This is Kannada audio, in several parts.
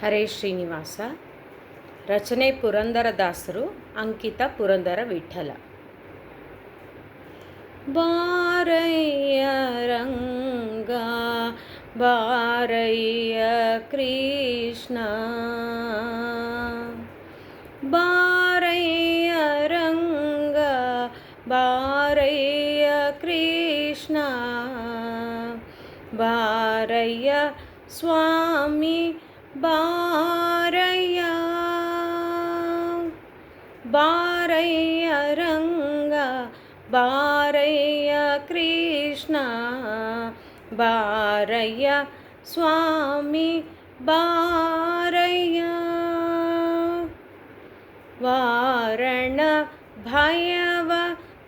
ಹರೇ ಶ್ರೀನಿವಾಸ. ರಚನೆ ಪುರಂದರದಾಸರು. ಅಂಕಿತ ಪುರಂದರ ವಿಠಲ. ಬಾರಯ್ಯ ರಂಗ ಬಾರಯ್ಯ ಕೃಷ್ಣ, ಬಾರಯ್ಯ ರಂಗ ಬಾರಯ್ಯ ಕೃಷ್ಣ, ಬಾರಯ್ಯ ಸ್ವಾಮಿ ಬಾರಯ್ಯ, ಬಾರಯ್ಯ ರಂಗ ಬಾರಯ್ಯ ಕೃಷ್ಣ, ಬಾರಯ್ಯ ಸ್ವಾಮಿ ಬಾರಯ್ಯ. ವಾರಣ ಭಯವ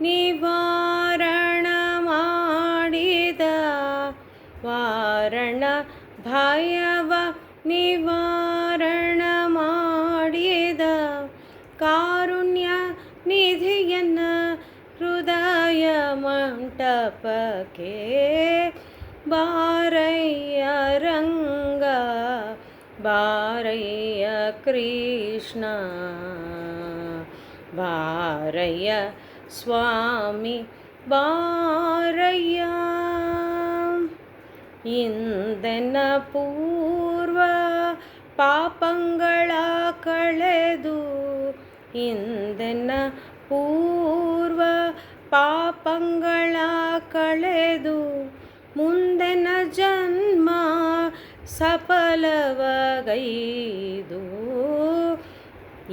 ನಿವಾರಣ ಮಾಡಿದ, ವಾರಣ ಭಯವ ನಿವಾರಣ ಮಾಡಿದ ಕಾರುಣ್ಯ ನಿಧಿಯನ್ನ ಹೃದಯ ಮಂಟಪಕ್ಕೆ, ಬಾರಯ್ಯ ರಂಗ ಬಾರಯ್ಯ ಕೃಷ್ಣ, ಬಾರಯ್ಯ ಸ್ವಾಮಿ ಬಾರಯ್ಯ. ಇಂದೆನ ಪೂರ್ವ ಪಾಪಂಗಳ ಕಳೆದು, ಇಂದೆನ ಪೂರ್ವ ಪಾಪಂಗಳ ಕಳೆದು ಮುಂದೆನ ಜನ್ಮ ಸಫಲವಗೈದು,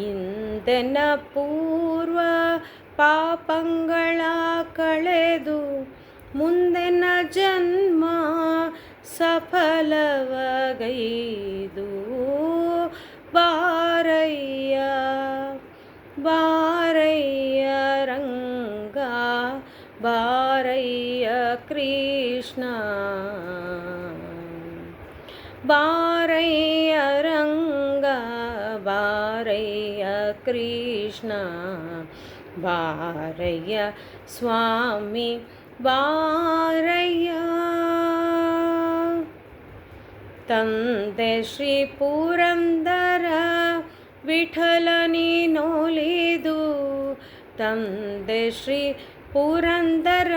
ಇಂದೆನ ಪೂರ್ವ ಪಾಪಂಗಳ ಕಳೆದು ಮುಂದೆನ ಜನ್ಮ ಸಫಲವಗೈದು, ಬಾರಯ್ಯ ಬಾರಯ್ಯ ರಂಗ ಬಾರಯ್ಯ ಕೃಷ್ಣ, ಬಾರಯ್ಯ ರಂಗ ಬಾರಯ್ಯ ಕೃಷ್ಣ, ಬಾರಯ್ಯ ಸ್ವಾಮಿ ಬಾರಯ್ಯ. ತಂದೆ ಶ್ರೀ ಪುರಂದರ ವಿಠಲ ನೀನೊಲಿದು, ತಂದೆ ಶ್ರೀ ಪುರಂದರ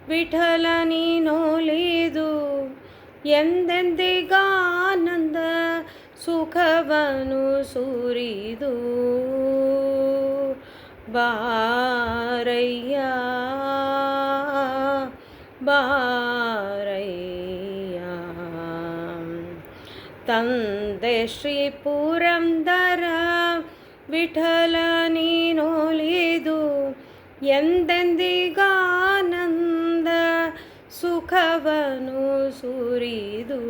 ವಿಠಲ ನೀನೊಲಿದು ಎಂದೆಂದಿಗಾನಂದ ಸುಖವನು ಸುರಿದು, ಬಾರಯ್ಯ ಬಾರಯ್ಯ. ತಂದೆ ಶ್ರೀ ಪುರಂದರ ವಿಠಲ ನೀನೊಲಿದು ಎಂದೆಂದಿಗಾನಂದ ಸುಖವನು ಸುರಿದು,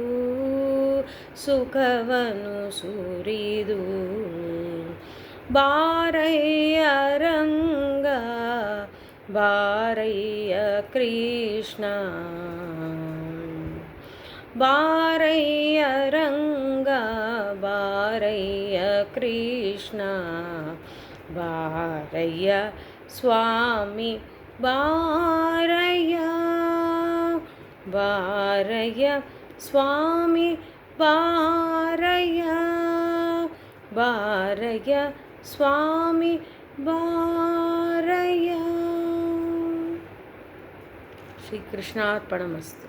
ಸುಖವನು ಸುರಿದು, ಬಾರಯ್ಯ ರಂಗ ಬಾರಯ್ಯ ಕೃಷ್ಣ, ಬಾರಯ್ಯ ರಂಗ ಬಾರಯ್ಯ ಕೃಷ್ಣ, ಬಾರಯ್ಯ ಸ್ವಾಮಿ ಬಾರಯ್ಯ, ಬಾರಯ್ಯ ಸ್ವಾಮಿ ಬಾರಯ್ಯ, ಬಾರಯ್ಯ ಸ್ವಾಮಿ ಬಾರಯ್ಯ. ಶ್ರೀಕೃಷ್ಣಾರ್ಪಣಮಸ್ತು.